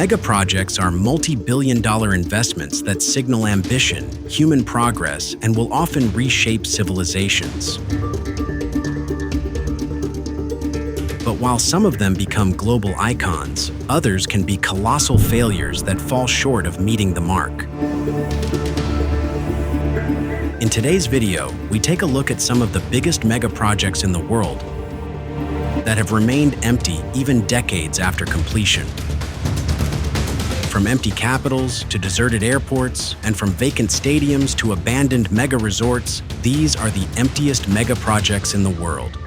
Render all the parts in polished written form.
Megaprojects are multi-billion-dollar investments that signal ambition, human progress, and will often reshape civilizations. But while some of them become global icons, others can be colossal failures that fall short of meeting the mark. In today's video, we take a look at some of the biggest megaprojects in the world that have remained empty even decades after completion. From empty capitals to deserted airports, and from vacant stadiums to abandoned mega resorts, these are the emptiest megaprojects in the world.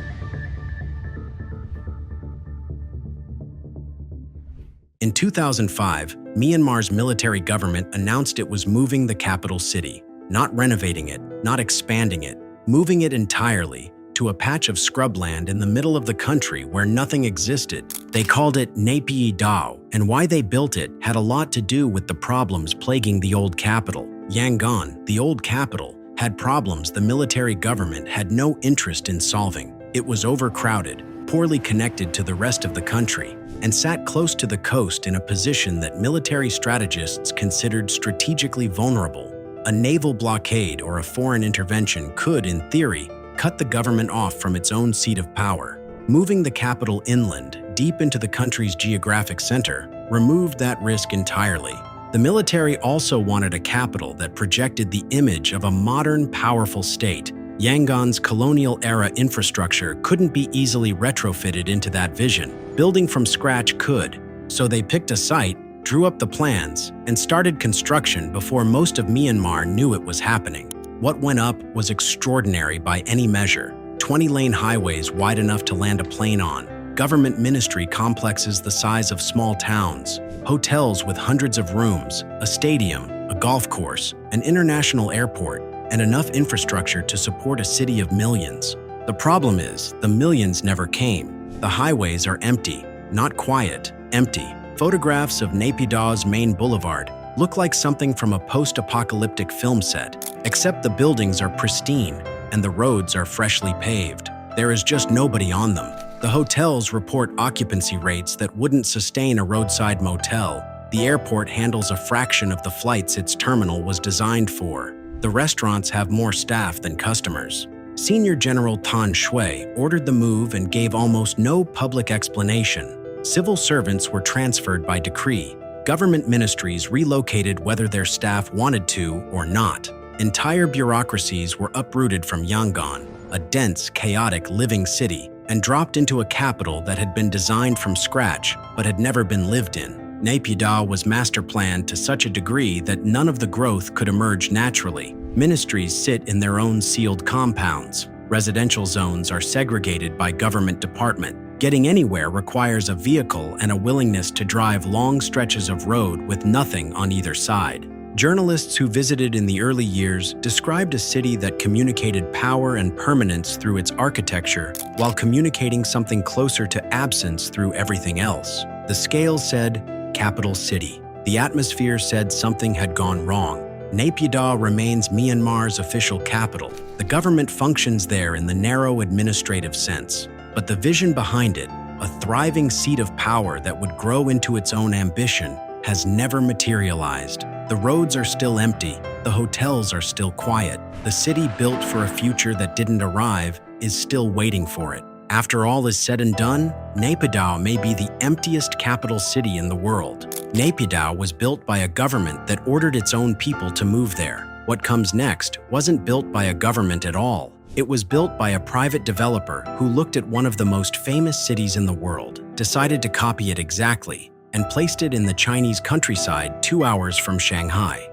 In 2005, Myanmar's military government announced it was moving the capital city, not renovating it, not expanding it, moving it entirely to a patch of scrubland in the middle of the country where nothing existed. They called it Naypyidaw, and why they built it had a lot to do with the problems plaguing the old capital. Yangon, the old capital, had problems the military government had no interest in solving. It was overcrowded, poorly connected to the rest of the country, and sat close to the coast in a position that military strategists considered strategically vulnerable. A naval blockade or a foreign intervention could, in theory, cut the government off from its own seat of power. Moving the capital inland, deep into the country's geographic center, removed that risk entirely. The military also wanted a capital that projected the image of a modern, powerful state. Yangon's colonial-era infrastructure couldn't be easily retrofitted into that vision. Building from scratch could, so they picked a site, drew up the plans, and started construction before most of Myanmar knew it was happening. What went up was extraordinary by any measure. 20-lane highways wide enough to land a plane on, government ministry complexes the size of small towns, hotels with hundreds of rooms, a stadium, a golf course, an international airport, and enough infrastructure to support a city of millions. The problem is, the millions never came. The highways are empty, not quiet, empty. Photographs of Naypyidaw's main boulevard look like something from a post-apocalyptic film set, except the buildings are pristine and the roads are freshly paved. There is just nobody on them. The hotels report occupancy rates that wouldn't sustain a roadside motel. The airport handles a fraction of the flights its terminal was designed for. The restaurants have more staff than customers. Senior General Tan Shui ordered the move and gave almost no public explanation. Civil servants were transferred by decree. Government ministries relocated whether their staff wanted to or not. Entire bureaucracies were uprooted from Yangon, a dense, chaotic living city, and dropped into a capital that had been designed from scratch but had never been lived in. Naypyidaw was master-planned to such a degree that none of the growth could emerge naturally. Ministries sit in their own sealed compounds. Residential zones are segregated by government department. Getting anywhere requires a vehicle and a willingness to drive long stretches of road with nothing on either side. Journalists who visited in the early years described a city that communicated power and permanence through its architecture while communicating something closer to absence through everything else. The scale said, capital city. The atmosphere said something had gone wrong. Naypyidaw remains Myanmar's official capital. The government functions there in the narrow administrative sense. But the vision behind it, a thriving seat of power that would grow into its own ambition, has never materialized. The roads are still empty, the hotels are still quiet. The city built for a future that didn't arrive is still waiting for it. After all is said and done, Naypyidaw may be the emptiest capital city in the world. Naypyidaw was built by a government that ordered its own people to move there. What comes next wasn't built by a government at all. It was built by a private developer who looked at one of the most famous cities in the world, decided to copy it exactly, and placed it in the Chinese countryside 2 hours from Shanghai.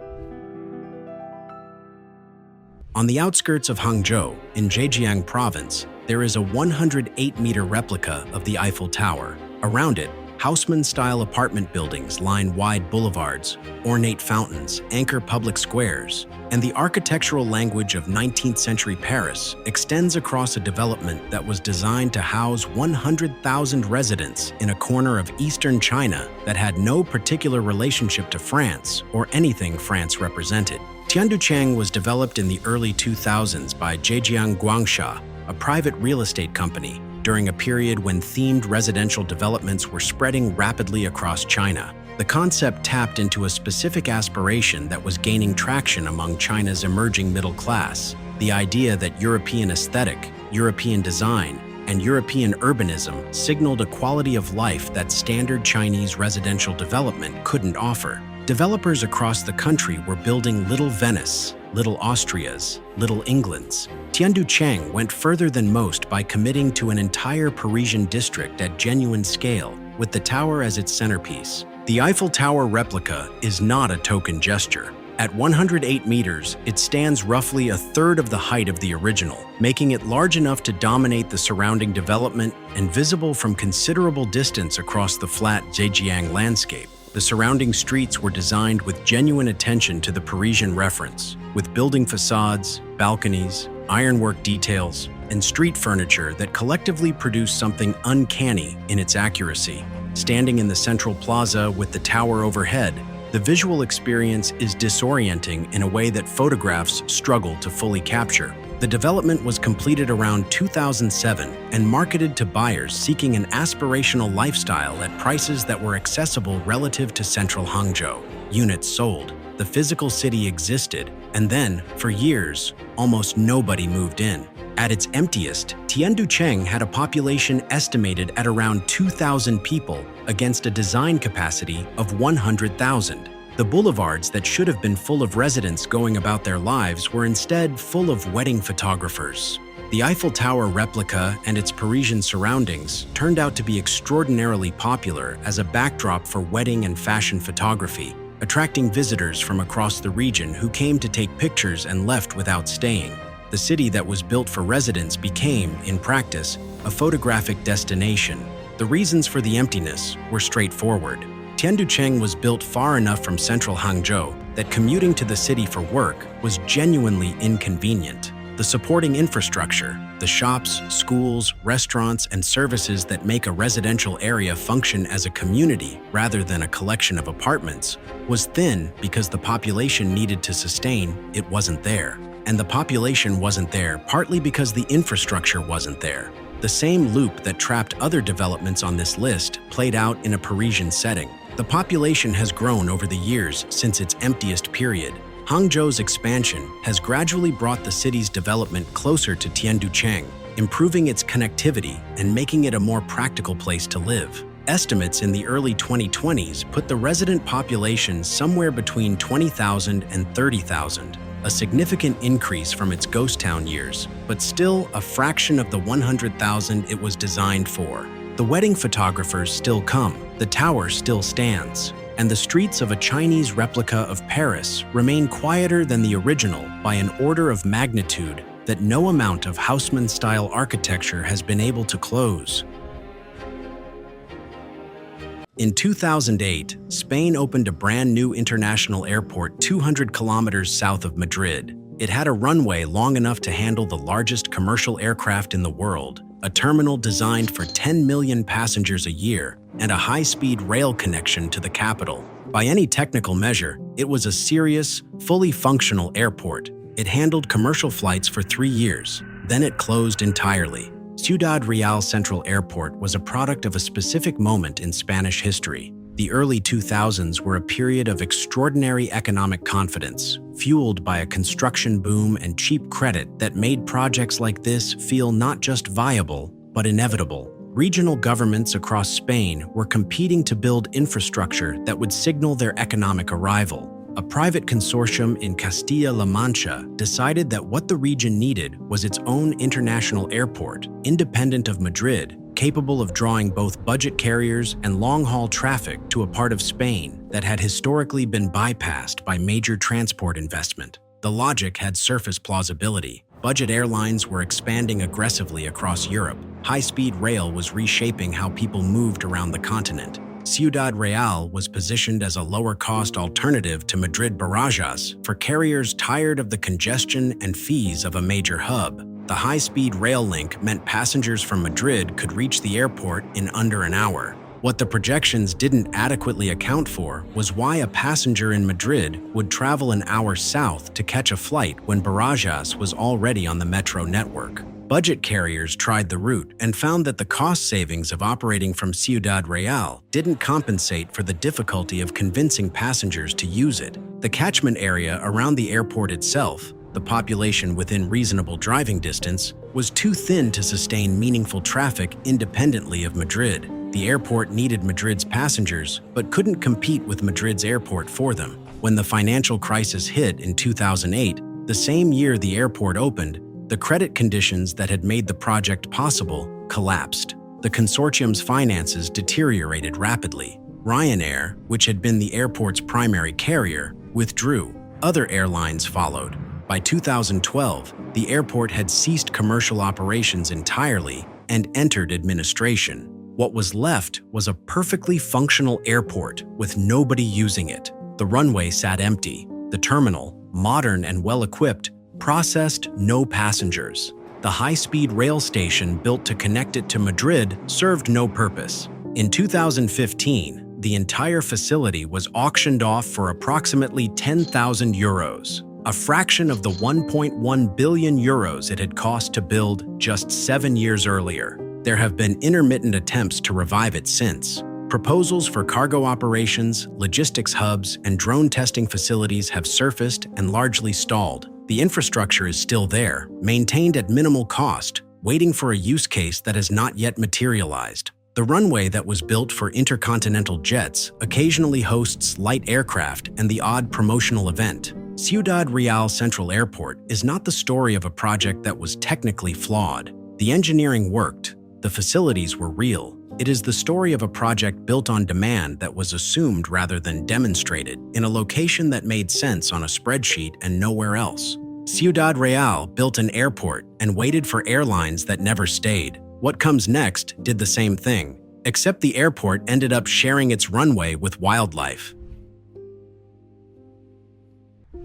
On the outskirts of Hangzhou, in Zhejiang province, there is a 108-meter replica of the Eiffel Tower. Around it, Haussmann-style apartment buildings line wide boulevards, ornate fountains anchor public squares, and the architectural language of 19th century Paris extends across a development that was designed to house 100,000 residents in a corner of eastern China that had no particular relationship to France or anything France represented. Tiandu Cheng was developed in the early 2000s by Zhejiang Guangsha, a private real estate company, during a period when themed residential developments were spreading rapidly across China. The concept tapped into a specific aspiration that was gaining traction among China's emerging middle class, the idea that European aesthetic, European design, and European urbanism signaled a quality of life that standard Chinese residential development couldn't offer. Developers across the country were building Little Venice, Little Austrias, Little Englands. Tiandu Cheng went further than most by committing to an entire Parisian district at genuine scale, with the tower as its centerpiece. The Eiffel Tower replica is not a token gesture. At 108 meters, it stands roughly a third of the height of the original, making it large enough to dominate the surrounding development and visible from considerable distance across the flat Zhejiang landscape. The surrounding streets were designed with genuine attention to the Parisian reference, with building facades, balconies, ironwork details, and street furniture that collectively produced something uncanny in its accuracy. Standing in the central plaza with the tower overhead, the visual experience is disorienting in a way that photographs struggle to fully capture. The development was completed around 2007 and marketed to buyers seeking an aspirational lifestyle at prices that were accessible relative to central Hangzhou. Units sold, the physical city existed, and then, for years, almost nobody moved in. At its emptiest, Tiandu Cheng had a population estimated at around 2,000 people against a design capacity of 100,000. The boulevards that should have been full of residents going about their lives were instead full of wedding photographers. The Eiffel Tower replica and its Parisian surroundings turned out to be extraordinarily popular as a backdrop for wedding and fashion photography, attracting visitors from across the region who came to take pictures and left without staying. The city that was built for residents became, in practice, a photographic destination. The reasons for the emptiness were straightforward. Tiandu Cheng was built far enough from central Hangzhou that commuting to the city for work was genuinely inconvenient. The supporting infrastructure, the shops, schools, restaurants, and services that make a residential area function as a community rather than a collection of apartments, was thin because the population needed to sustain it wasn't there. And the population wasn't there partly because the infrastructure wasn't there. The same loop that trapped other developments on this list played out in a Parisian setting. The population has grown over the years since its emptiest period. Hangzhou's expansion has gradually brought the city's development closer to Tiandu Cheng, improving its connectivity and making it a more practical place to live. Estimates in the early 2020s put the resident population somewhere between 20,000 and 30,000. A significant increase from its ghost town years, but still a fraction of the 100,000 it was designed for. The wedding photographers still come, the tower still stands, and the streets of a Chinese replica of Paris remain quieter than the original by an order of magnitude that no amount of Haussmann-style architecture has been able to close. In 2008, Spain opened a brand new international airport 200 kilometers south of Madrid. It had a runway long enough to handle the largest commercial aircraft in the world, a terminal designed for 10 million passengers a year, and a high-speed rail connection to the capital. By any technical measure, it was a serious, fully functional airport. It handled commercial flights for 3 years. Then it closed entirely. Ciudad Real Central Airport was a product of a specific moment in Spanish history. The early 2000s were a period of extraordinary economic confidence, fueled by a construction boom and cheap credit that made projects like this feel not just viable, but inevitable. Regional governments across Spain were competing to build infrastructure that would signal their economic arrival. A private consortium in Castilla-La Mancha decided that what the region needed was its own international airport, independent of Madrid, capable of drawing both budget carriers and long-haul traffic to a part of Spain that had historically been bypassed by major transport investment. The logic had surface plausibility. Budget airlines were expanding aggressively across Europe. High-speed rail was reshaping how people moved around the continent. Ciudad Real was positioned as a lower-cost alternative to Madrid Barajas for carriers tired of the congestion and fees of a major hub. The high-speed rail link meant passengers from Madrid could reach the airport in under an hour. What the projections didn't adequately account for was why a passenger in Madrid would travel an hour south to catch a flight when Barajas was already on the metro network. Budget carriers tried the route and found that the cost savings of operating from Ciudad Real didn't compensate for the difficulty of convincing passengers to use it. The catchment area around the airport itself, the population within reasonable driving distance, was too thin to sustain meaningful traffic independently of Madrid. The airport needed Madrid's passengers, but couldn't compete with Madrid's airport for them. When the financial crisis hit in 2008, the same year the airport opened, the credit conditions that had made the project possible collapsed. The consortium's finances deteriorated rapidly. Ryanair, which had been the airport's primary carrier, withdrew. Other airlines followed. By 2012, the airport had ceased commercial operations entirely and entered administration. What was left was a perfectly functional airport with nobody using it. The runway sat empty. The terminal, modern and well-equipped, processed no passengers. The high-speed rail station built to connect it to Madrid served no purpose. In 2015, the entire facility was auctioned off for approximately 10,000 euros, a fraction of the 1.1 billion euros it had cost to build just 7 years earlier. There have been intermittent attempts to revive it since. Proposals for cargo operations, logistics hubs, and drone testing facilities have surfaced and largely stalled. The infrastructure is still there, maintained at minimal cost, waiting for a use case that has not yet materialized. The runway that was built for intercontinental jets occasionally hosts light aircraft and the odd promotional event. Ciudad Real Central Airport is not the story of a project that was technically flawed. The engineering worked. The facilities were real. It is the story of a project built on demand that was assumed rather than demonstrated, in a location that made sense on a spreadsheet and nowhere else. Ciudad Real built an airport and waited for airlines that never stayed. What comes next did the same thing, except the airport ended up sharing its runway with wildlife.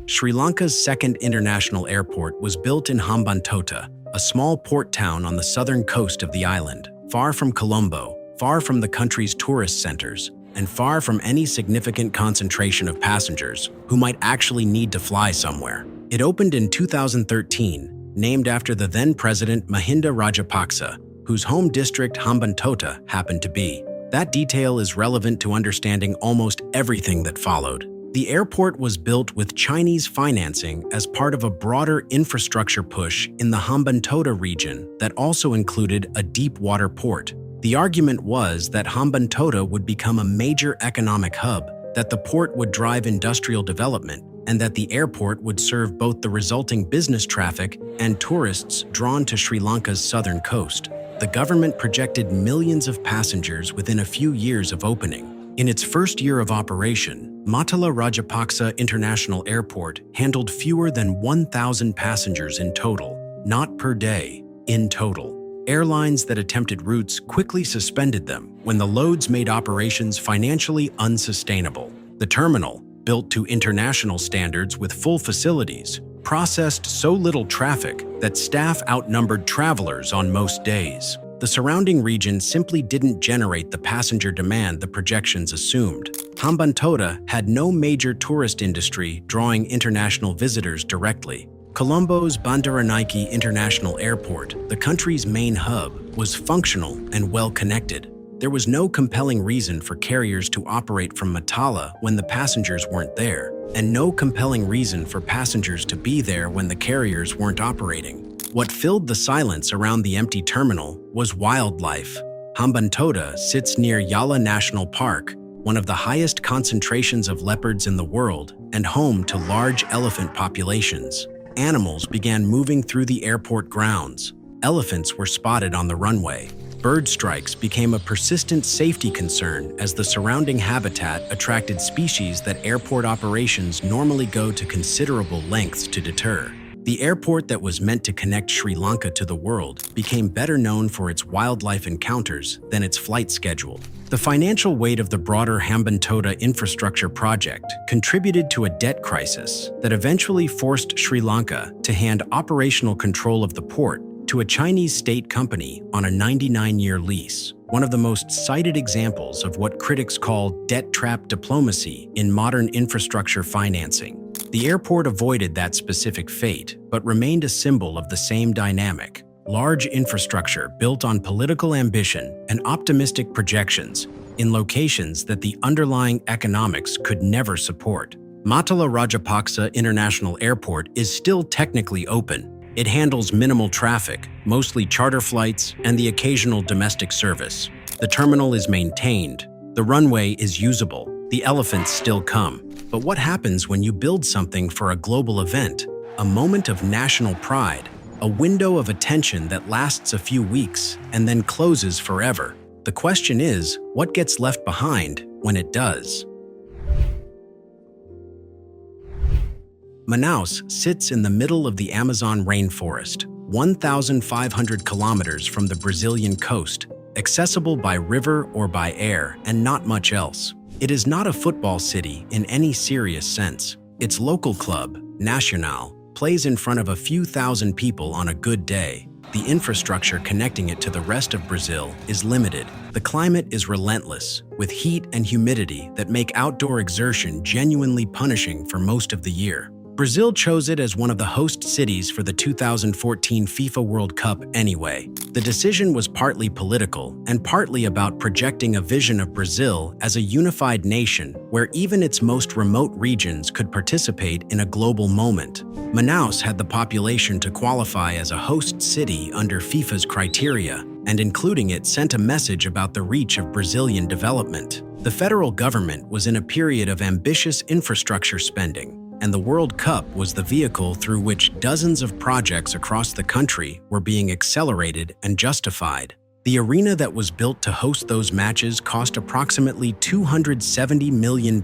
Sri Lanka's second international airport was built in Hambantota, a small port town on the southern coast of the island, far from Colombo, far from the country's tourist centers, and far from any significant concentration of passengers who might actually need to fly somewhere. It opened in 2013, named after the then-president Mahinda Rajapaksa, whose home district Hambantota happened to be. That detail is relevant to understanding almost everything that followed. The airport was built with Chinese financing as part of a broader infrastructure push in the Hambantota region that also included a deep-water port. The argument was that Hambantota would become a major economic hub, that the port would drive industrial development, and that the airport would serve both the resulting business traffic and tourists drawn to Sri Lanka's southern coast. The government projected millions of passengers within a few years of opening. In its first year of operation, Mattala Rajapaksa International Airport handled fewer than 1,000 passengers in total, not per day, in total. Airlines that attempted routes quickly suspended them when the loads made operations financially unsustainable. The terminal, built to international standards with full facilities, processed so little traffic that staff outnumbered travelers on most days. The surrounding region simply didn't generate the passenger demand the projections assumed. Hambantota had no major tourist industry drawing international visitors directly. Colombo's Bandaranaike International Airport, the country's main hub, was functional and well-connected. There was no compelling reason for carriers to operate from Mattala when the passengers weren't there, and no compelling reason for passengers to be there when the carriers weren't operating. What filled the silence around the empty terminal was wildlife. Hambantota sits near Yala National Park, one of the highest concentrations of leopards in the world and home to large elephant populations. Animals began moving through the airport grounds. Elephants were spotted on the runway. Bird strikes became a persistent safety concern as the surrounding habitat attracted species that airport operations normally go to considerable lengths to deter. The airport that was meant to connect Sri Lanka to the world became better known for its wildlife encounters than its flight schedule. The financial weight of the broader Hambantota infrastructure project contributed to a debt crisis that eventually forced Sri Lanka to hand operational control of the port to a Chinese state company on a 99-year lease, one of the most cited examples of what critics call debt trap diplomacy in modern infrastructure financing. The airport avoided that specific fate, but remained a symbol of the same dynamic. large infrastructure built on political ambition and optimistic projections in locations that the underlying economics could never support. Mattala Rajapaksa International Airport is still technically open. It handles minimal traffic, mostly charter flights and the occasional domestic service. The terminal is maintained. The runway is usable. The elephants still come. But what happens when you build something for a global event? A moment of national pride, a window of attention that lasts a few weeks and then closes forever. The question is, what gets left behind when it does? Manaus sits in the middle of the Amazon rainforest, 1,500 kilometers from the Brazilian coast, accessible by river or by air, and not much else. It is not a football city in any serious sense. Its local club, Nacional, plays in front of a few thousand people on a good day. The infrastructure connecting it to the rest of Brazil is limited. The climate is relentless, with heat and humidity that make outdoor exertion genuinely punishing for most of the year. Brazil chose it as one of the host cities for the 2014 FIFA World Cup anyway. The decision was partly political and partly about projecting a vision of Brazil as a unified nation where even its most remote regions could participate in a global moment. Manaus had the population to qualify as a host city under FIFA's criteria, and including it sent a message about the reach of Brazilian development. The federal government was in a period of ambitious infrastructure spending, and the World Cup was the vehicle through which dozens of projects across the country were being accelerated and justified. The arena that was built to host those matches cost approximately $270 million.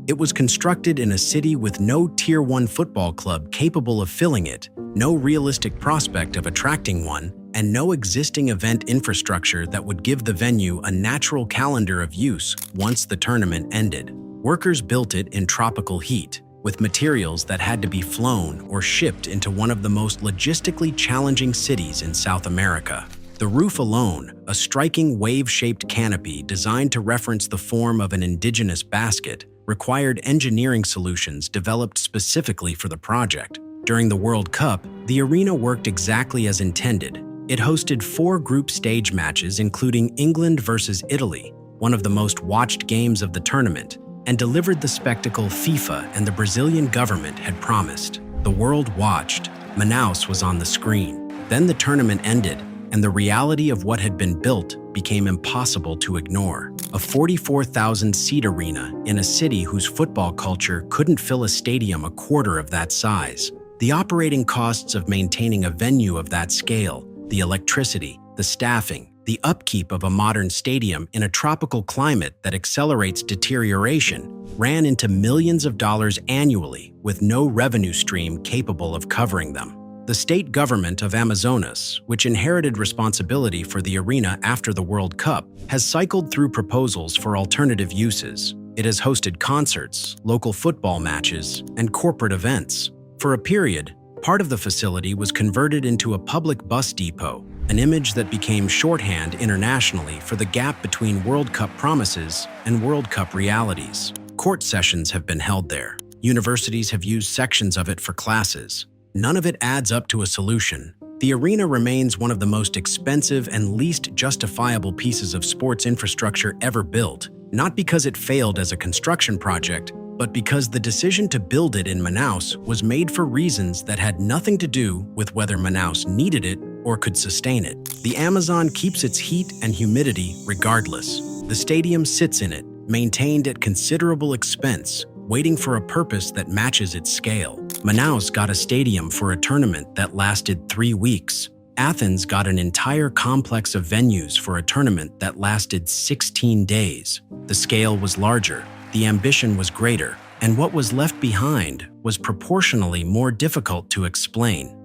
It was constructed in a city with no Tier 1 football club capable of filling it, no realistic prospect of attracting one, and no existing event infrastructure that would give the venue a natural calendar of use once the tournament ended. Workers built it in tropical heat, with materials that had to be flown or shipped into one of the most logistically challenging cities in South America. The roof alone, a striking wave-shaped canopy designed to reference the form of an indigenous basket, required engineering solutions developed specifically for the project. During the World Cup, the arena worked exactly as intended. It hosted 4 group stage matches including England versus Italy, one of the most watched games of the tournament, and delivered the spectacle FIFA and the Brazilian government had promised. The world watched. Manaus was on the screen. Then the tournament ended, and the reality of what had been built became impossible to ignore. A 44,000-seat arena in a city whose football culture couldn't fill a stadium a quarter of that size. The operating costs of maintaining a venue of that scale, the electricity, the staffing, the upkeep of a modern stadium in a tropical climate that accelerates deterioration, ran into millions of dollars annually with no revenue stream capable of covering them. The state government of Amazonas, which inherited responsibility for the arena after the World Cup, has cycled through proposals for alternative uses. It has hosted concerts, local football matches, and corporate events. For a period, part of the facility was converted into a public bus depot, an image that became shorthand internationally for the gap between World Cup promises and World Cup realities. Court sessions have been held there. Universities have used sections of it for classes. None of it adds up to a solution. The arena remains one of the most expensive and least justifiable pieces of sports infrastructure ever built, not because it failed as a construction project, but because the decision to build it in Manaus was made for reasons that had nothing to do with whether Manaus needed it or could sustain it. The Amazon keeps its heat and humidity regardless. The stadium sits in it, maintained at considerable expense, waiting for a purpose that matches its scale. Manaus got a stadium for a tournament that lasted 3 weeks. Athens got an entire complex of venues for a tournament that lasted 16 days. The scale was larger, the ambition was greater, and what was left behind was proportionally more difficult to explain.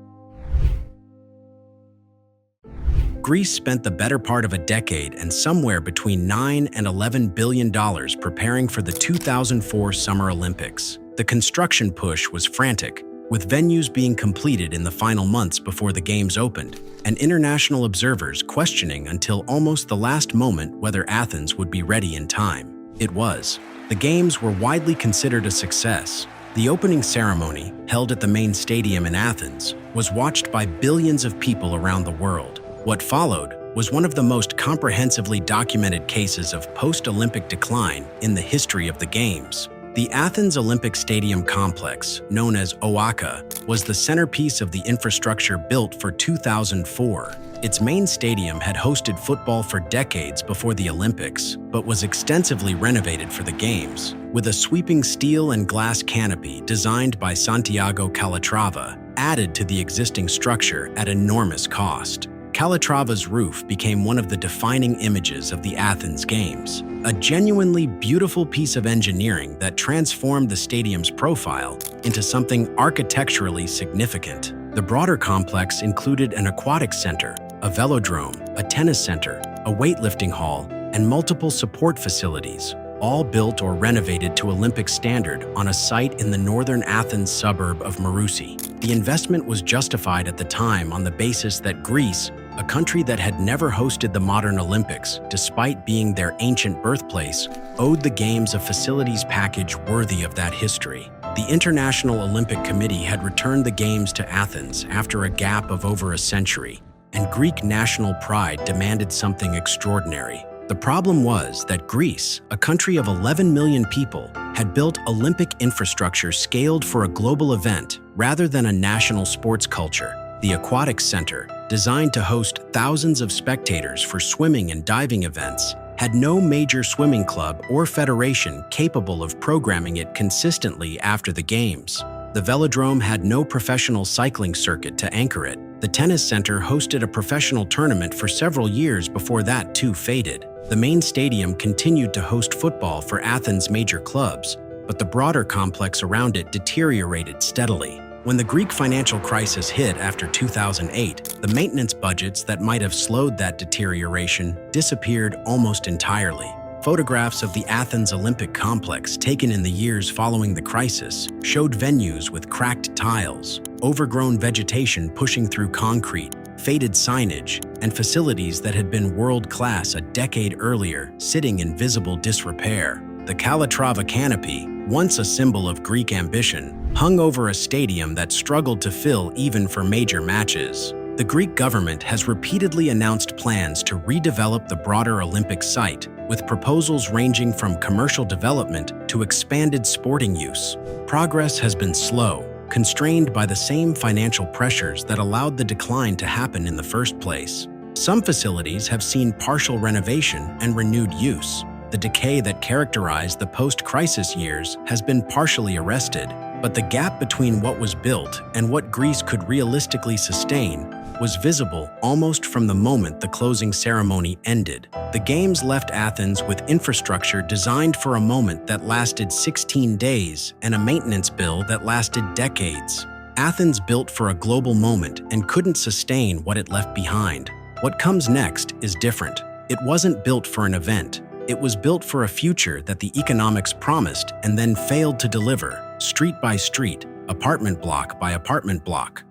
Greece spent the better part of a decade and somewhere between $9 and $11 billion preparing for the 2004 Summer Olympics. The construction push was frantic, with venues being completed in the final months before the Games opened, and international observers questioning until almost the last moment whether Athens would be ready in time. It was. The Games were widely considered a success. The opening ceremony, held at the main stadium in Athens, was watched by billions of people around the world. What followed was one of the most comprehensively documented cases of post-Olympic decline in the history of the Games. The Athens Olympic Stadium complex, known as OAKA, was the centerpiece of the infrastructure built for 2004. Its main stadium had hosted football for decades before the Olympics, but was extensively renovated for the Games, with a sweeping steel and glass canopy designed by Santiago Calatrava, added to the existing structure at enormous cost. Calatrava's roof became one of the defining images of the Athens Games, a genuinely beautiful piece of engineering that transformed the stadium's profile into something architecturally significant. The broader complex included an aquatic center, a velodrome, a tennis center, a weightlifting hall, and multiple support facilities, all built or renovated to Olympic standard on a site in the northern Athens suburb of Marousi. The investment was justified at the time on the basis that Greece, a country that had never hosted the modern Olympics, despite being their ancient birthplace, owed the Games a facilities package worthy of that history. The International Olympic Committee had returned the Games to Athens after a gap of over a century, and Greek national pride demanded something extraordinary. The problem was that Greece, a country of 11 million people, had built Olympic infrastructure scaled for a global event rather than a national sports culture. The Aquatic Center, designed to host thousands of spectators for swimming and diving events, had no major swimming club or federation capable of programming it consistently after the Games. The velodrome had no professional cycling circuit to anchor it. The tennis center hosted a professional tournament for several years before that too faded. The main stadium continued to host football for Athens' major clubs, but the broader complex around it deteriorated steadily. When the Greek financial crisis hit after 2008, the maintenance budgets that might have slowed that deterioration disappeared almost entirely. Photographs of the Athens Olympic complex taken in the years following the crisis showed venues with cracked tiles, overgrown vegetation pushing through concrete, faded signage, and facilities that had been world-class a decade earlier sitting in visible disrepair. The Calatrava canopy, once a symbol of Greek ambition, hung over a stadium that struggled to fill even for major matches. The Greek government has repeatedly announced plans to redevelop the broader Olympic site, with proposals ranging from commercial development to expanded sporting use. Progress has been slow, constrained by the same financial pressures that allowed the decline to happen in the first place. Some facilities have seen partial renovation and renewed use. The decay that characterized the post-crisis years has been partially arrested, but the gap between what was built and what Greece could realistically sustain was visible almost from the moment the closing ceremony ended. The Games left Athens with infrastructure designed for a moment that lasted 16 days and a maintenance bill that lasted decades. Athens built for a global moment and couldn't sustain what it left behind. What comes next is different. It wasn't built for an event. It was built for a future that the economics promised and then failed to deliver, street by street, apartment block by apartment block.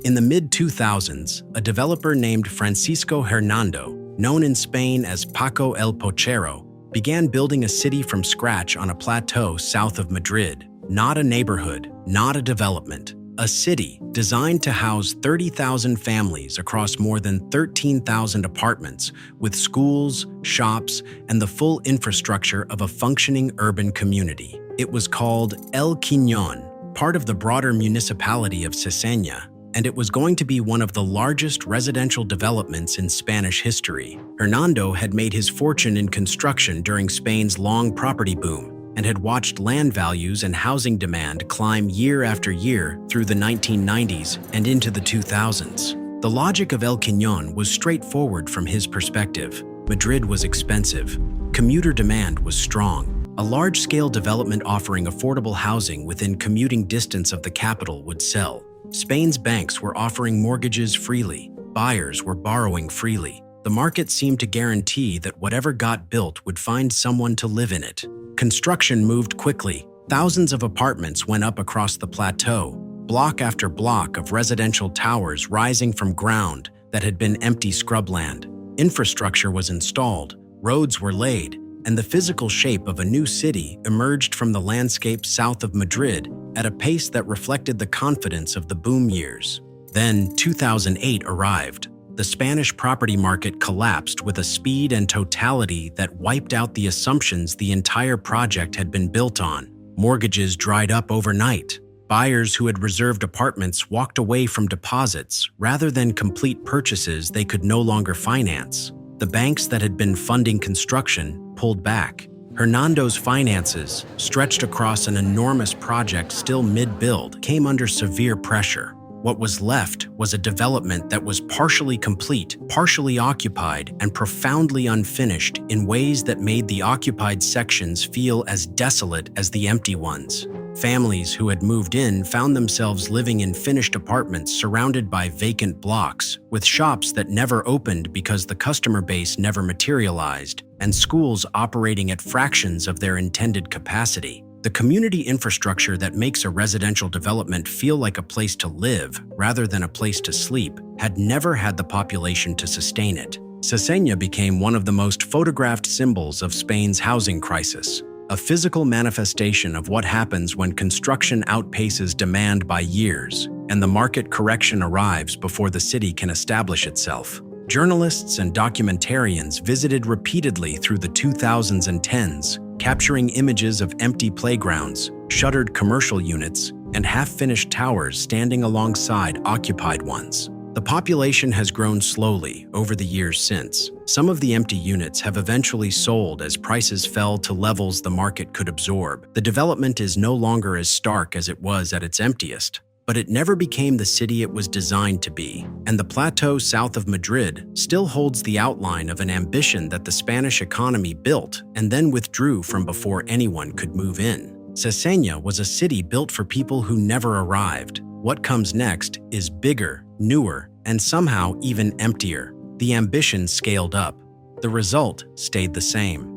In the mid-2000s, a developer named Francisco Hernando, known in Spain as Paco el Pochero, began building a city from scratch on a plateau south of Madrid. Not a neighborhood, not a development. A city designed to house 30,000 families across more than 13,000 apartments, with schools, shops, and the full infrastructure of a functioning urban community. It was called El Quiñón, part of the broader municipality of Seseña, and it was going to be one of the largest residential developments in Spanish history. Hernando had made his fortune in construction during Spain's long property boom, and had watched land values and housing demand climb year after year through the 1990s and into the 2000s. The logic of El Quiñón was straightforward from his perspective. Madrid was expensive. Commuter demand was strong. A large-scale development offering affordable housing within commuting distance of the capital would sell. Spain's banks were offering mortgages freely. Buyers were borrowing freely. The market seemed to guarantee that whatever got built would find someone to live in it. Construction moved quickly. Thousands of apartments went up across the plateau, block after block of residential towers rising from ground that had been empty scrubland. Infrastructure was installed, roads were laid, and the physical shape of a new city emerged from the landscape south of Madrid at a pace that reflected the confidence of the boom years. Then 2008 arrived. The Spanish property market collapsed with a speed and totality that wiped out the assumptions the entire project had been built on. Mortgages dried up overnight. Buyers who had reserved apartments walked away from deposits rather than complete purchases they could no longer finance. The banks that had been funding construction pulled back. Hernando's finances, stretched across an enormous project still mid-build, came under severe pressure. What was left was a development that was partially complete, partially occupied, and profoundly unfinished in ways that made the occupied sections feel as desolate as the empty ones. Families who had moved in found themselves living in finished apartments surrounded by vacant blocks, with shops that never opened because the customer base never materialized, and schools operating at fractions of their intended capacity. The community infrastructure that makes a residential development feel like a place to live rather than a place to sleep had never had the population to sustain it. Seseña became one of the most photographed symbols of Spain's housing crisis, a physical manifestation of what happens when construction outpaces demand by years and the market correction arrives before the city can establish itself. Journalists and documentarians visited repeatedly through the 2000s and 10s, capturing images of empty playgrounds, shuttered commercial units, and half-finished towers standing alongside occupied ones. The population has grown slowly over the years since. Some of the empty units have eventually sold as prices fell to levels the market could absorb. The development is no longer as stark as it was at its emptiest, but it never became the city it was designed to be, and the plateau south of Madrid still holds the outline of an ambition that the Spanish economy built and then withdrew from before anyone could move in. Seseña was a city built for people who never arrived. What comes next is bigger, newer, and somehow even emptier. The ambition scaled up. The result stayed the same.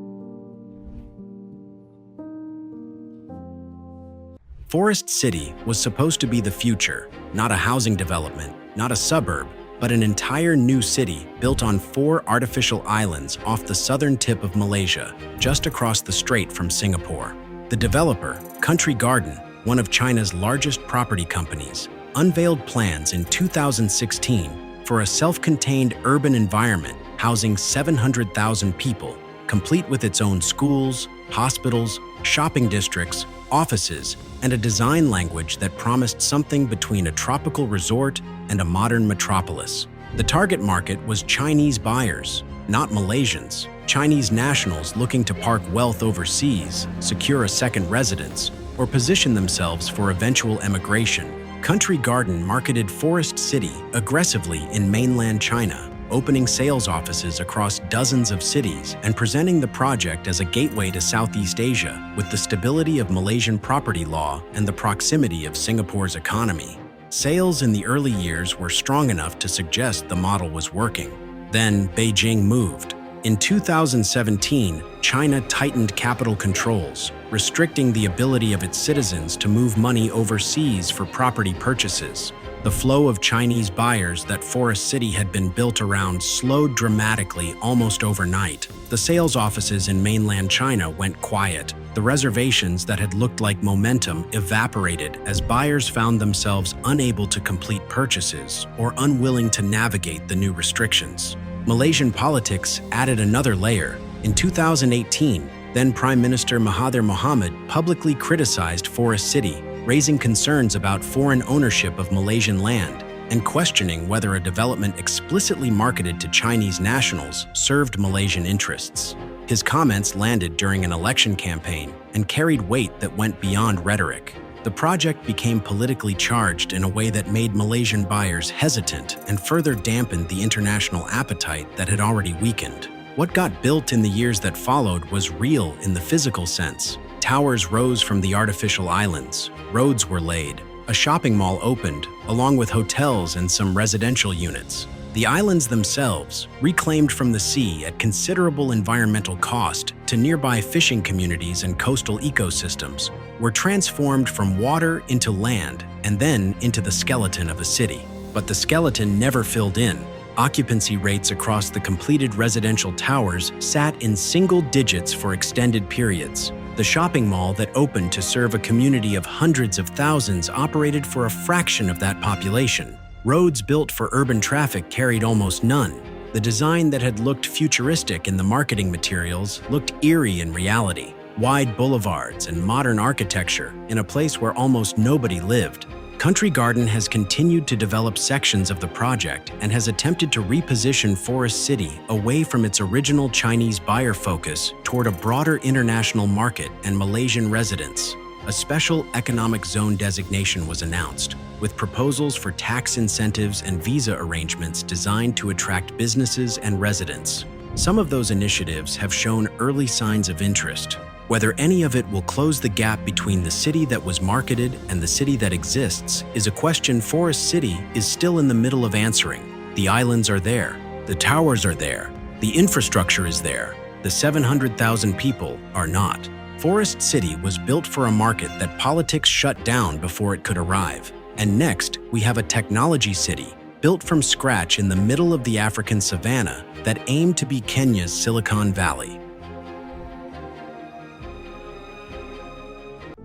Forest City was supposed to be the future, not a housing development, not a suburb, but an entire new city built on 4 artificial islands off the southern tip of Malaysia, just across the strait from Singapore. The developer, Country Garden, one of China's largest property companies, unveiled plans in 2016 for a self-contained urban environment housing 700,000 people, complete with its own schools, hospitals, shopping districts, offices, and a design language that promised something between a tropical resort and a modern metropolis. The target market was Chinese buyers, not Malaysians, Chinese nationals looking to park wealth overseas, secure a second residence, or position themselves for eventual emigration. Country Garden marketed Forest City aggressively in mainland China, opening sales offices across dozens of cities and presenting the project as a gateway to Southeast Asia with the stability of Malaysian property law and the proximity of Singapore's economy. Sales in the early years were strong enough to suggest the model was working. Then Beijing moved. In 2017, China tightened capital controls, restricting the ability of its citizens to move money overseas for property purchases. The flow of Chinese buyers that Forest City had been built around slowed dramatically almost overnight. The sales offices in mainland China went quiet. The reservations that had looked like momentum evaporated as buyers found themselves unable to complete purchases or unwilling to navigate the new restrictions. Malaysian politics added another layer. In 2018, then Prime Minister Mahathir Mohamad publicly criticized Forest City, raising concerns about foreign ownership of Malaysian land and questioning whether a development explicitly marketed to Chinese nationals served Malaysian interests. His comments landed during an election campaign and carried weight that went beyond rhetoric. The project became politically charged in a way that made Malaysian buyers hesitant and further dampened the international appetite that had already weakened. What got built in the years that followed was real in the physical sense. Towers rose from the artificial islands, roads were laid, a shopping mall opened, along with hotels and some residential units. The islands themselves, reclaimed from the sea at considerable environmental cost to nearby fishing communities and coastal ecosystems, were transformed from water into land and then into the skeleton of a city. But the skeleton never filled in. Occupancy rates across the completed residential towers sat in single digits for extended periods. The shopping mall that opened to serve a community of hundreds of thousands operated for a fraction of that population. Roads built for urban traffic carried almost none. The design that had looked futuristic in the marketing materials looked eerie in reality. Wide boulevards and modern architecture in a place where almost nobody lived. Country Garden has continued to develop sections of the project and has attempted to reposition Forest City away from its original Chinese buyer focus toward a broader international market and Malaysian residents. A special economic zone designation was announced, with proposals for tax incentives and visa arrangements designed to attract businesses and residents. Some of those initiatives have shown early signs of interest. Whether any of it will close the gap between the city that was marketed and the city that exists is a question Forest City is still in the middle of answering. The islands are there, the towers are there, the infrastructure is there, the 700,000 people are not. Forest City was built for a market that politics shut down before it could arrive. And next, we have a technology city, built from scratch in the middle of the African savanna that aimed to be Kenya's Silicon Valley.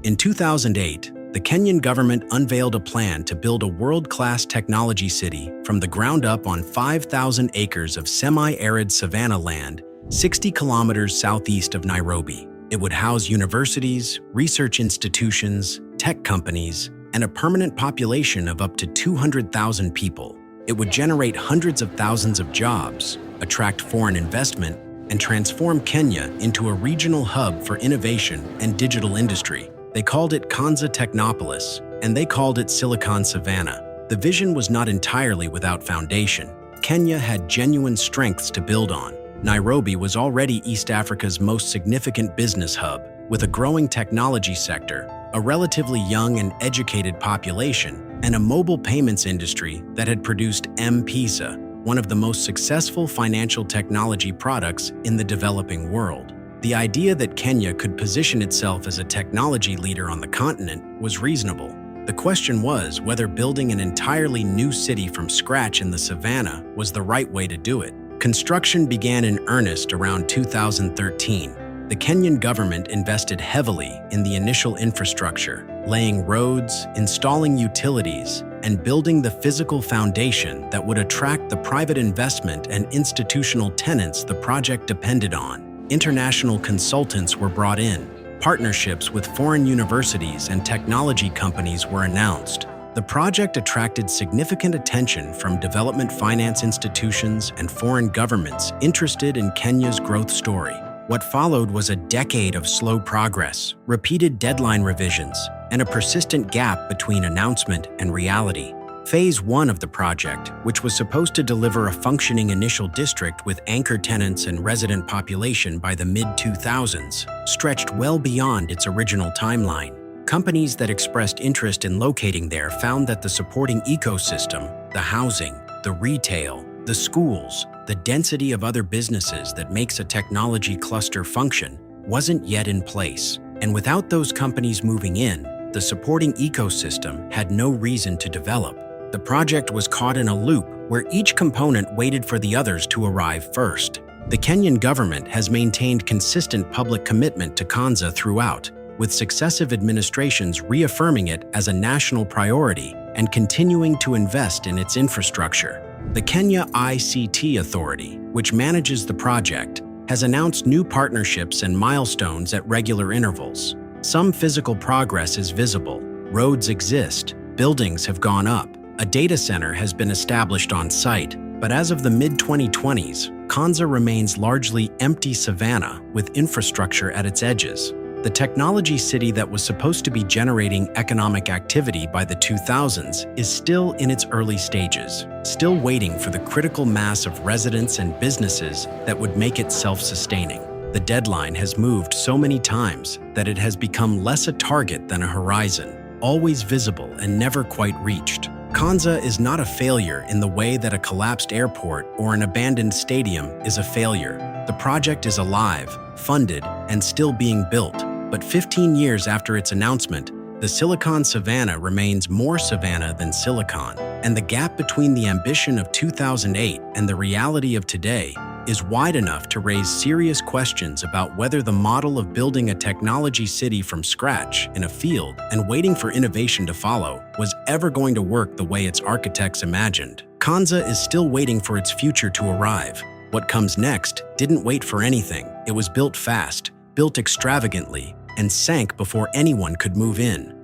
In 2008, the Kenyan government unveiled a plan to build a world-class technology city from the ground up on 5,000 acres of semi-arid savanna land, 60 kilometers southeast of Nairobi. It would house universities, research institutions, tech companies, and a permanent population of up to 200,000 people. It would generate hundreds of thousands of jobs, attract foreign investment, and transform Kenya into a regional hub for innovation and digital industry. They called it Konza Technopolis, and they called it Silicon Savannah. The vision was not entirely without foundation. Kenya had genuine strengths to build on. Nairobi was already East Africa's most significant business hub, with a growing technology sector, a relatively young and educated population, and a mobile payments industry that had produced M-Pesa, one of the most successful financial technology products in the developing world. The idea that Kenya could position itself as a technology leader on the continent was reasonable. The question was whether building an entirely new city from scratch in the savannah was the right way to do it. Construction began in earnest around 2013. The Kenyan government invested heavily in the initial infrastructure, laying roads, installing utilities, and building the physical foundation that would attract the private investment and institutional tenants the project depended on. International consultants were brought in. Partnerships with foreign universities and technology companies were announced. The project attracted significant attention from development finance institutions and foreign governments interested in Kenya's growth story. What followed was a decade of slow progress, repeated deadline revisions, and a persistent gap between announcement and reality. Phase 1 of the project, which was supposed to deliver a functioning initial district with anchor tenants and resident population by the mid-2000s, stretched well beyond its original timeline. Companies that expressed interest in locating there found that the supporting ecosystem, the housing, the retail, the schools, the density of other businesses that makes a technology cluster function, wasn't yet in place. And without those companies moving in, the supporting ecosystem had no reason to develop. The project was caught in a loop where each component waited for the others to arrive first. The Kenyan government has maintained consistent public commitment to Konza throughout, with successive administrations reaffirming it as a national priority and continuing to invest in its infrastructure. The Kenya ICT Authority, which manages the project, has announced new partnerships and milestones at regular intervals. Some physical progress is visible. Roads exist, buildings have gone up, a data center has been established on site, but as of the mid-2020s, Konza remains largely empty savanna with infrastructure at its edges. The technology city that was supposed to be generating economic activity by the 2000s is still in its early stages, still waiting for the critical mass of residents and businesses that would make it self-sustaining. The deadline has moved so many times that it has become less a target than a horizon, always visible and never quite reached. Konza is not a failure in the way that a collapsed airport or an abandoned stadium is a failure. The project is alive, funded, and still being built. But 15 years after its announcement, the Silicon Savannah remains more savanna than silicon. And the gap between the ambition of 2008 and the reality of today is wide enough to raise serious questions about whether the model of building a technology city from scratch in a field and waiting for innovation to follow was ever going to work the way its architects imagined. Konza is still waiting for its future to arrive. What comes next didn't wait for anything. It was built fast, built extravagantly, and sank before anyone could move in.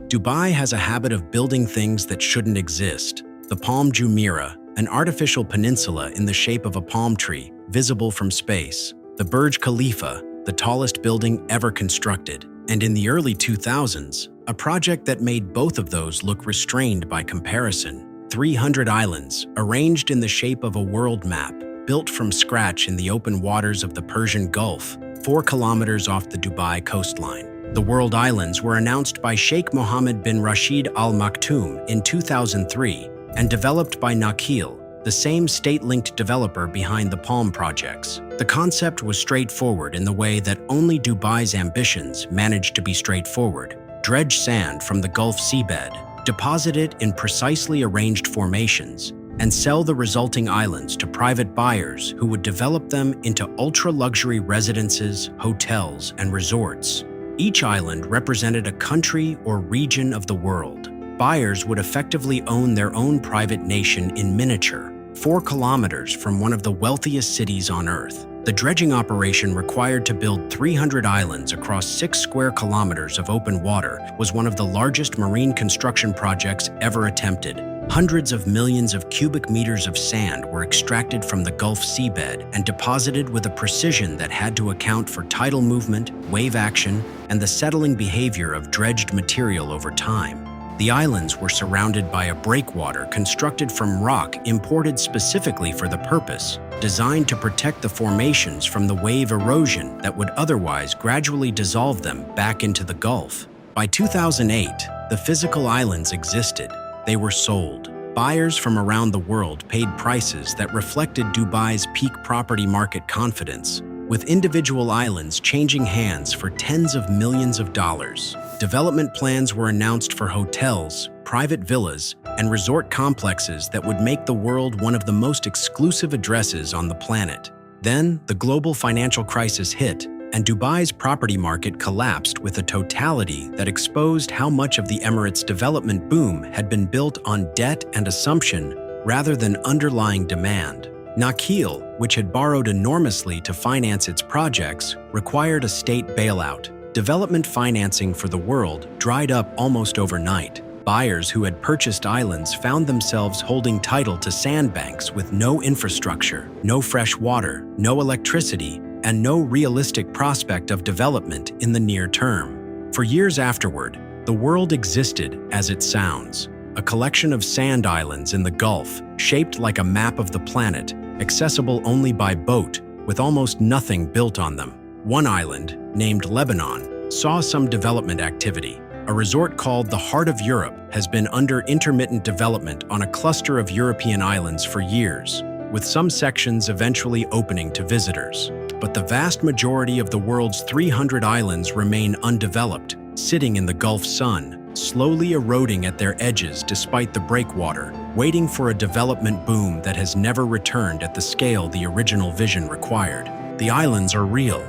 Dubai has a habit of building things that shouldn't exist. The Palm Jumeirah, an artificial peninsula in the shape of a palm tree, visible from space. The Burj Khalifa, the tallest building ever constructed. And in the early 2000s, a project that made both of those look restrained by comparison. 300 islands, arranged in the shape of a world map, built from scratch in the open waters of the Persian Gulf, 4 kilometers off the Dubai coastline. The World Islands were announced by Sheikh Mohammed bin Rashid Al Maktoum in 2003 and developed by Nakheel, the same state-linked developer behind the Palm projects. The concept was straightforward in the way that only Dubai's ambitions managed to be straightforward. Dredge sand from the Gulf seabed, deposit it in precisely arranged formations, and sell the resulting islands to private buyers who would develop them into ultra-luxury residences, hotels, and resorts. Each island represented a country or region of the world. Buyers would effectively own their own private nation in miniature, 4 kilometers from one of the wealthiest cities on Earth. The dredging operation required to build 300 islands across 6 square kilometers of open water was one of the largest marine construction projects ever attempted. Hundreds of millions of cubic meters of sand were extracted from the Gulf seabed and deposited with a precision that had to account for tidal movement, wave action, and the settling behavior of dredged material over time. The islands were surrounded by a breakwater constructed from rock imported specifically for the purpose, designed to protect the formations from the wave erosion that would otherwise gradually dissolve them back into the Gulf. By 2008, the physical islands existed. They were sold. Buyers from around the world paid prices that reflected Dubai's peak property market confidence, with individual islands changing hands for tens of millions of dollars. Development plans were announced for hotels, private villas, and resort complexes that would make the world one of the most exclusive addresses on the planet. Then, the global financial crisis hit, and Dubai's property market collapsed with a totality that exposed how much of the Emirates' development boom had been built on debt and assumption rather than underlying demand. Nakheel, which had borrowed enormously to finance its projects, required a state bailout. Development financing for the world dried up almost overnight. Buyers who had purchased islands found themselves holding title to sandbanks with no infrastructure, no fresh water, no electricity, and no realistic prospect of development in the near term. For years afterward, the world existed as it sounds, a collection of sand islands in the Gulf, shaped like a map of the planet, accessible only by boat, with almost nothing built on them. One island, named Lebanon, saw some development activity. A resort called the Heart of Europe has been under intermittent development on a cluster of European islands for years, with some sections eventually opening to visitors. But the vast majority of the world's 300 islands remain undeveloped, sitting in the Gulf Sun, slowly eroding at their edges despite the breakwater, waiting for a development boom that has never returned at the scale the original vision required. The islands are real.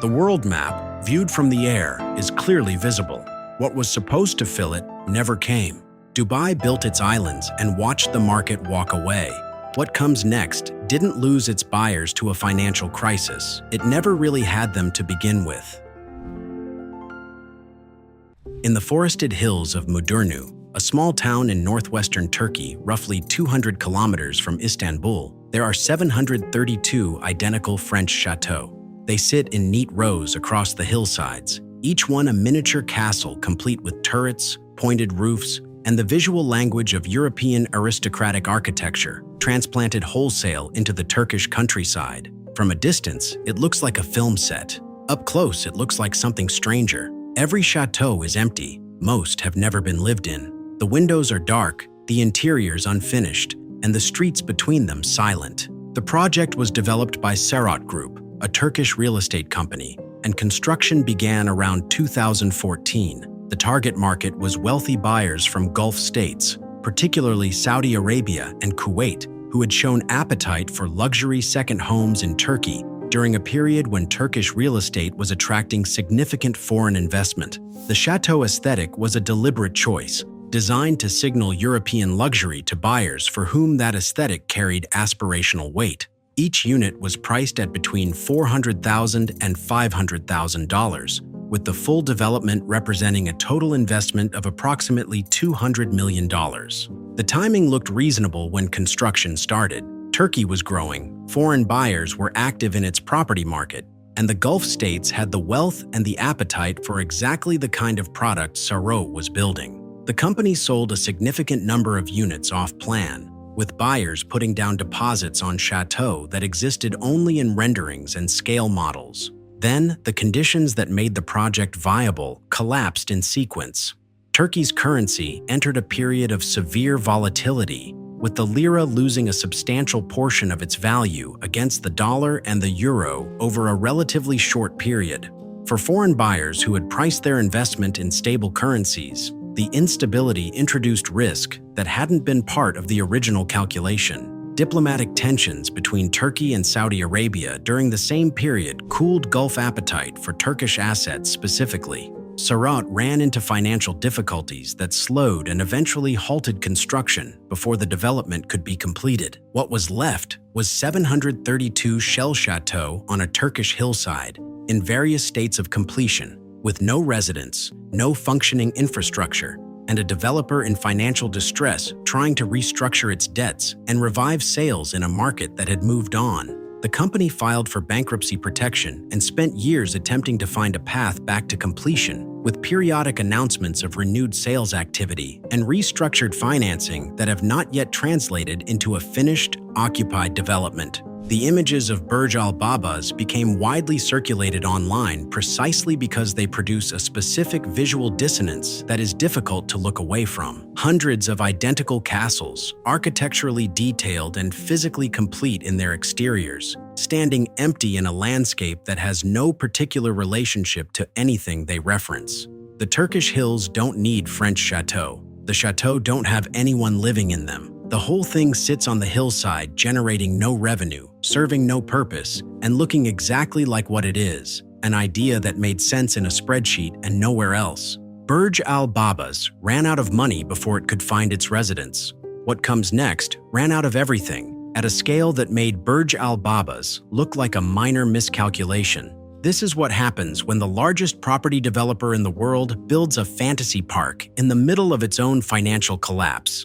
The world map, viewed from the air, is clearly visible. What was supposed to fill it never came. Dubai built its islands and watched the market walk away. What comes next didn't lose its buyers to a financial crisis. It never really had them to begin with. In the forested hills of Mudurnu, a small town in northwestern Turkey, roughly 200 kilometers from Istanbul, there are 732 identical French chateaux. They sit in neat rows across the hillsides, each one a miniature castle complete with turrets, pointed roofs, and the visual language of European aristocratic architecture, transplanted wholesale into the Turkish countryside. From a distance, it looks like a film set. Up close, it looks like something stranger. Every chateau is empty. Most have never been lived in. The windows are dark, the interiors unfinished, and the streets between them silent. The project was developed by Serot Group, a Turkish real estate company, and construction began around 2014. The target market was wealthy buyers from Gulf states, particularly Saudi Arabia and Kuwait, who had shown appetite for luxury second homes in Turkey during a period when Turkish real estate was attracting significant foreign investment. The chateau aesthetic was a deliberate choice, designed to signal European luxury to buyers for whom that aesthetic carried aspirational weight. Each unit was priced at between $400,000 and $500,000, with the full development representing a total investment of approximately $200 million. The timing looked reasonable when construction started. Turkey was growing, foreign buyers were active in its property market, and the Gulf states had the wealth and the appetite for exactly the kind of product Sarot was building. The company sold a significant number of units off-plan, with buyers putting down deposits on chateaux that existed only in renderings and scale models. Then, the conditions that made the project viable collapsed in sequence. Turkey's currency entered a period of severe volatility, with the lira losing a substantial portion of its value against the dollar and the euro over a relatively short period. For foreign buyers who had priced their investment in stable currencies, the instability introduced risk that hadn't been part of the original calculation. Diplomatic tensions between Turkey and Saudi Arabia during the same period cooled Gulf appetite for Turkish assets specifically. Sarot ran into financial difficulties that slowed and eventually halted construction before the development could be completed. What was left was 732 shell chateaux on a Turkish hillside in various states of completion, with no residents, no functioning infrastructure, and a developer in financial distress trying to restructure its debts and revive sales in a market that had moved on. The company filed for bankruptcy protection and spent years attempting to find a path back to completion, with periodic announcements of renewed sales activity and restructured financing that have not yet translated into a finished, occupied development. The images of Burj Al Babas became widely circulated online precisely because they produce a specific visual dissonance that is difficult to look away from. Hundreds of identical castles, architecturally detailed and physically complete in their exteriors, standing empty in a landscape that has no particular relationship to anything they reference. The Turkish hills don't need French chateaux. The chateaux don't have anyone living in them. The whole thing sits on the hillside, generating no revenue, serving no purpose, and looking exactly like what it is, an idea that made sense in a spreadsheet and nowhere else. Burj Al Babas ran out of money before it could find its residents. What comes next ran out of everything, at a scale that made Burj Al Babas look like a minor miscalculation. This is what happens when the largest property developer in the world builds a fantasy park in the middle of its own financial collapse.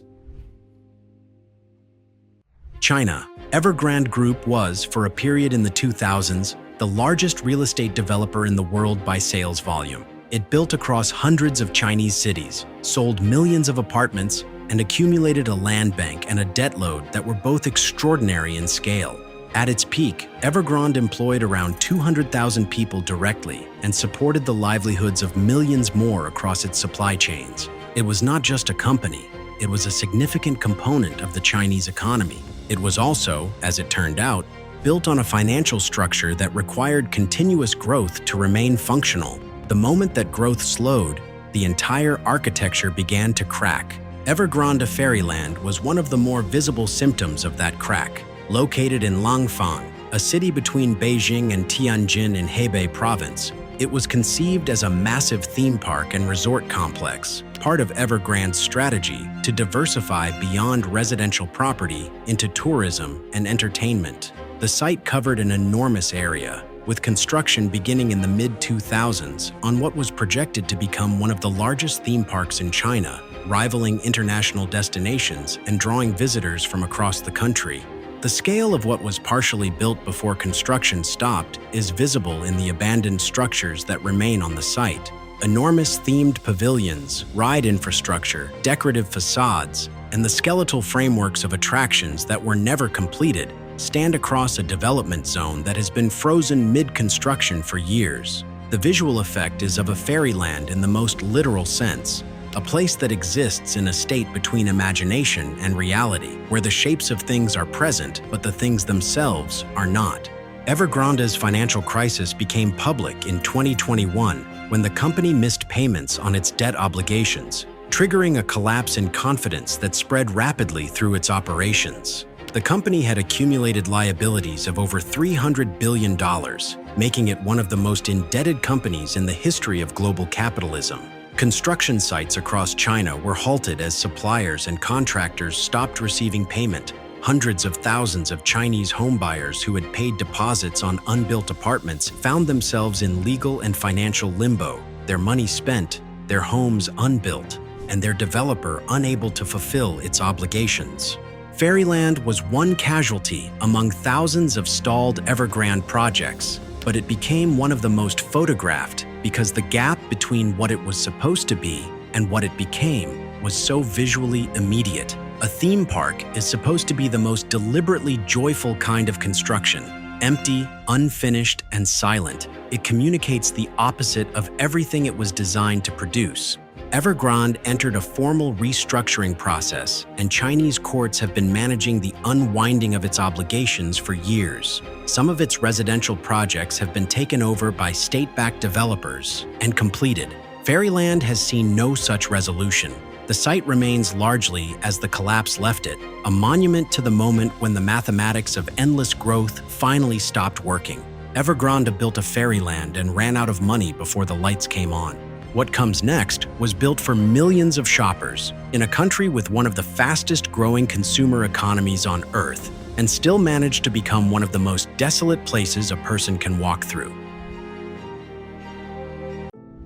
China. Evergrande Group was, for a period in the 2000s, the largest real estate developer in the world by sales volume. It built across hundreds of Chinese cities, sold millions of apartments, and accumulated a land bank and a debt load that were both extraordinary in scale. At its peak, Evergrande employed around 200,000 people directly and supported the livelihoods of millions more across its supply chains. It was not just a company, it was a significant component of the Chinese economy. It was also, as it turned out, built on a financial structure that required continuous growth to remain functional. The moment that growth slowed, the entire architecture began to crack. Evergrande Fairyland was one of the more visible symptoms of that crack. Located in Langfang, a city between Beijing and Tianjin in Hebei province, it was conceived as a massive theme park and resort complex, part of Evergrande's strategy to diversify beyond residential property into tourism and entertainment. The site covered an enormous area, with construction beginning in the mid-2000s on what was projected to become one of the largest theme parks in China, rivaling international destinations and drawing visitors from across the country. The scale of what was partially built before construction stopped is visible in the abandoned structures that remain on the site. Enormous themed pavilions, ride infrastructure, decorative facades, and the skeletal frameworks of attractions that were never completed stand across a development zone that has been frozen mid-construction for years. The visual effect is of a fairyland in the most literal sense, a place that exists in a state between imagination and reality, where the shapes of things are present, but the things themselves are not. Evergrande's financial crisis became public in 2021 when the company missed make payments on its debt obligations, triggering a collapse in confidence that spread rapidly through its operations. The company had accumulated liabilities of over $300 billion, making it one of the most indebted companies in the history of global capitalism. Construction sites across China were halted as suppliers and contractors stopped receiving payment. Hundreds of thousands of Chinese homebuyers who had paid deposits on unbuilt apartments found themselves in legal and financial limbo, their money spent, their homes unbuilt, and their developer unable to fulfill its obligations. Fairyland was one casualty among thousands of stalled Evergrande projects, but it became one of the most photographed because the gap between what it was supposed to be and what it became was so visually immediate. A theme park is supposed to be the most deliberately joyful kind of construction. Empty, unfinished, and silent, it communicates the opposite of everything it was designed to produce. Evergrande entered a formal restructuring process, and Chinese courts have been managing the unwinding of its obligations for years. Some of its residential projects have been taken over by state-backed developers and completed. Fairyland has seen no such resolution. The site remains largely as the collapse left it, a monument to the moment when the mathematics of endless growth finally stopped working. Evergrande built a fairyland and ran out of money before the lights came on. What comes next was built for millions of shoppers in a country with one of the fastest-growing consumer economies on Earth, and still managed to become one of the most desolate places a person can walk through.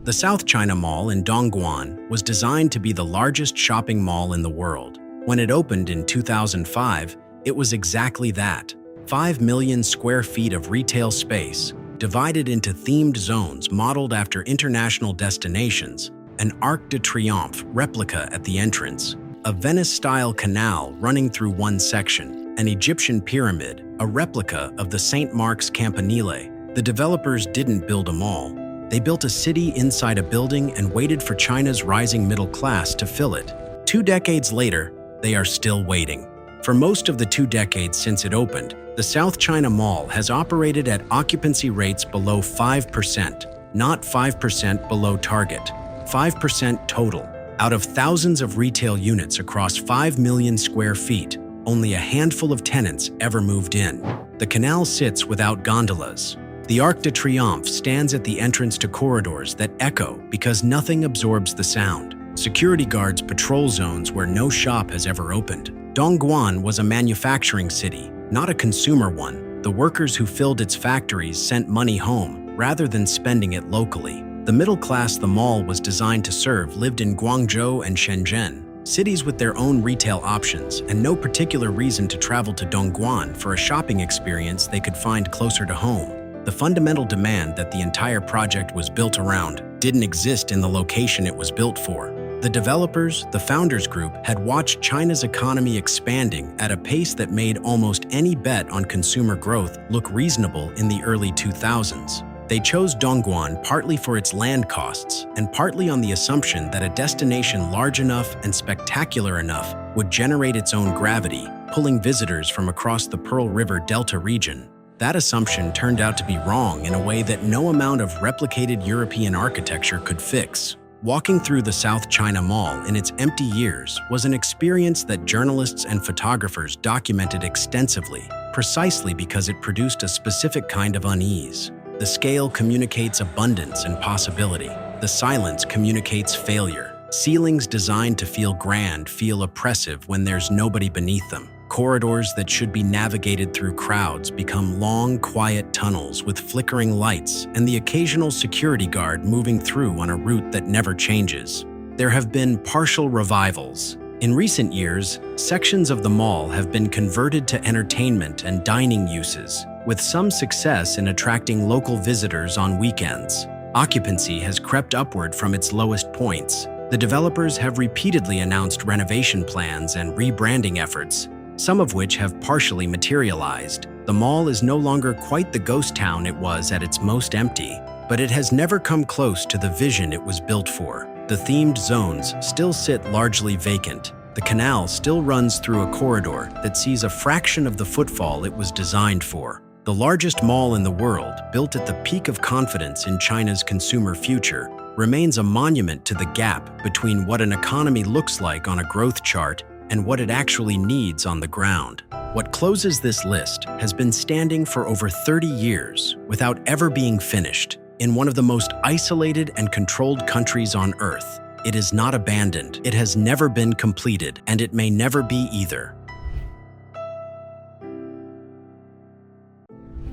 The South China Mall in Dongguan was designed to be the largest shopping mall in the world. When it opened in 2005, it was exactly that. 5 million square feet of retail space, divided into themed zones modeled after international destinations, an Arc de Triomphe replica at the entrance, a Venice-style canal running through one section, an Egyptian pyramid, a replica of the St. Mark's Campanile. The developers didn't build a mall. They built a city inside a building and waited for China's rising middle class to fill it. 2 decades later, they are still waiting. For most of the 2 decades since it opened, the South China Mall has operated at occupancy rates below 5%, not 5% below target, 5% total. Out of thousands of retail units across 5 million square feet, only a handful of tenants ever moved in. The canal sits without gondolas. The Arc de Triomphe stands at the entrance to corridors that echo because nothing absorbs the sound. Security guards patrol zones where no shop has ever opened. Dongguan was a manufacturing city, not a consumer one. The workers who filled its factories sent money home rather than spending it locally. The middle class the mall was designed to serve lived in Guangzhou and Shenzhen, cities with their own retail options and no particular reason to travel to Dongguan for a shopping experience they could find closer to home. The fundamental demand that the entire project was built around didn't exist in the location it was built for. The developers, the founders group, had watched China's economy expanding at a pace that made almost any bet on consumer growth look reasonable in the early 2000s. They chose Dongguan partly for its land costs and partly on the assumption that a destination large enough and spectacular enough would generate its own gravity, pulling visitors from across the Pearl River Delta region. That assumption turned out to be wrong in a way that no amount of replicated European architecture could fix. Walking through the South China Mall in its empty years was an experience that journalists and photographers documented extensively, precisely because it produced a specific kind of unease. The scale communicates abundance and possibility. The silence communicates failure. Ceilings designed to feel grand feel oppressive when there's nobody beneath them. Corridors that should be navigated through crowds become long, quiet tunnels with flickering lights and the occasional security guard moving through on a route that never changes. There have been partial revivals. In recent years, sections of the mall have been converted to entertainment and dining uses, with some success in attracting local visitors on weekends. Occupancy has crept upward from its lowest points. The developers have repeatedly announced renovation plans and rebranding efforts, some of which have partially materialized. The mall is no longer quite the ghost town it was at its most empty, but it has never come close to the vision it was built for. The themed zones still sit largely vacant. The canal still runs through a corridor that sees a fraction of the footfall it was designed for. The largest mall in the world, built at the peak of confidence in China's consumer future, remains a monument to the gap between what an economy looks like on a growth chart and what it actually needs on the ground. What closes this list has been standing for over 30 years without ever being finished in one of the most isolated and controlled countries on Earth. It is not abandoned, it has never been completed, and it may never be either.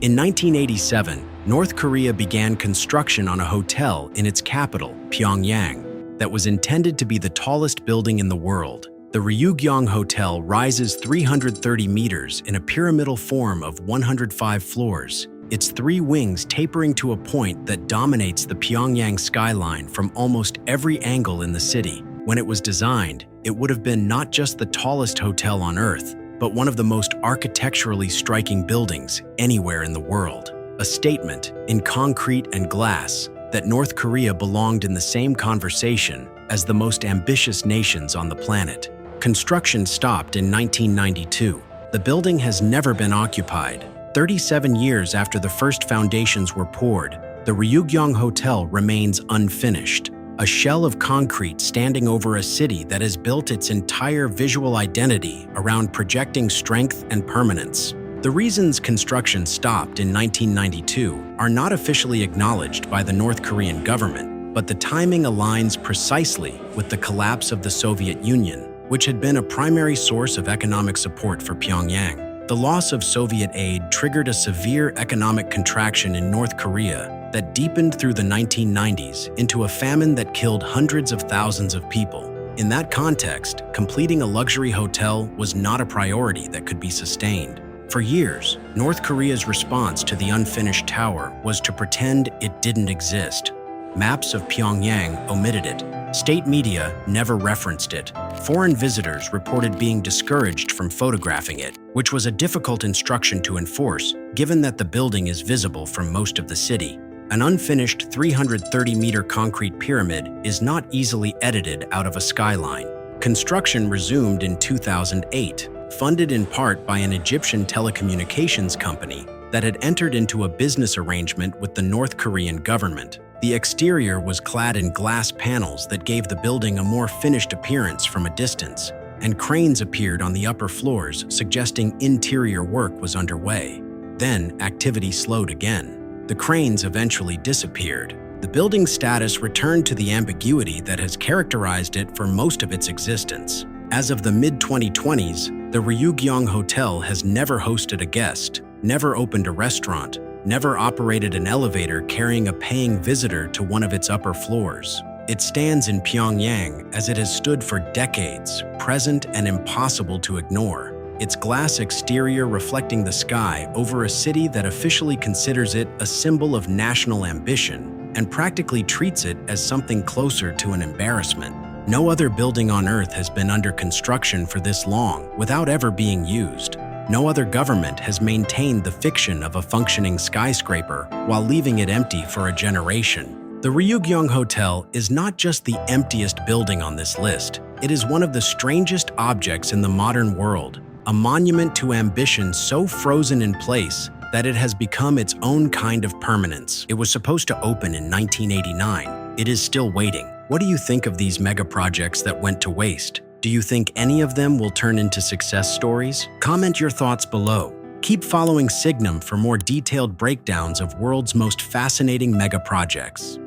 In 1987, North Korea began construction on a hotel in its capital, Pyongyang, that was intended to be the tallest building in the world. The Ryugyong Hotel rises 330 meters in a pyramidal form of 105 floors, its 3 wings tapering to a point that dominates the Pyongyang skyline from almost every angle in the city. When it was designed, it would have been not just the tallest hotel on Earth, but one of the most architecturally striking buildings anywhere in the world. A statement, in concrete and glass, that North Korea belonged in the same conversation as the most ambitious nations on the planet. Construction stopped in 1992. The building has never been occupied. 37 years after the first foundations were poured, the Ryugyong Hotel remains unfinished, a shell of concrete standing over a city that has built its entire visual identity around projecting strength and permanence. The reasons construction stopped in 1992 are not officially acknowledged by the North Korean government, but the timing aligns precisely with the collapse of the Soviet Union, which had been a primary source of economic support for Pyongyang. The loss of Soviet aid triggered a severe economic contraction in North Korea that deepened through the 1990s into a famine that killed hundreds of thousands of people. In that context, completing a luxury hotel was not a priority that could be sustained. For years, North Korea's response to the unfinished tower was to pretend it didn't exist. Maps of Pyongyang omitted it. State media never referenced it. Foreign visitors reported being discouraged from photographing it, which was a difficult instruction to enforce, given that the building is visible from most of the city. An unfinished 330-meter concrete pyramid is not easily edited out of a skyline. Construction resumed in 2008, funded in part by an Egyptian telecommunications company that had entered into a business arrangement with the North Korean government. The exterior was clad in glass panels that gave the building a more finished appearance from a distance, and cranes appeared on the upper floors, suggesting interior work was underway. Then, activity slowed again. The cranes eventually disappeared. The building's status returned to the ambiguity that has characterized it for most of its existence. As of the mid-2020s, the Ryugyong Hotel has never hosted a guest, never opened a restaurant, never operated an elevator carrying a paying visitor to one of its upper floors. It stands in Pyongyang as it has stood for decades, present and impossible to ignore. Its glass exterior reflecting the sky over a city that officially considers it a symbol of national ambition and practically treats it as something closer to an embarrassment. No other building on Earth has been under construction for this long without ever being used. No other government has maintained the fiction of a functioning skyscraper while leaving it empty for a generation. The Ryugyong Hotel is not just the emptiest building on this list. It is one of the strangest objects in the modern world, a monument to ambition so frozen in place that it has become its own kind of permanence. It was supposed to open in 1989. It is still waiting. What do you think of these mega projects that went to waste? Do you think any of them will turn into success stories? Comment your thoughts below. Keep following SIGNUM for more detailed breakdowns of world's most fascinating mega projects.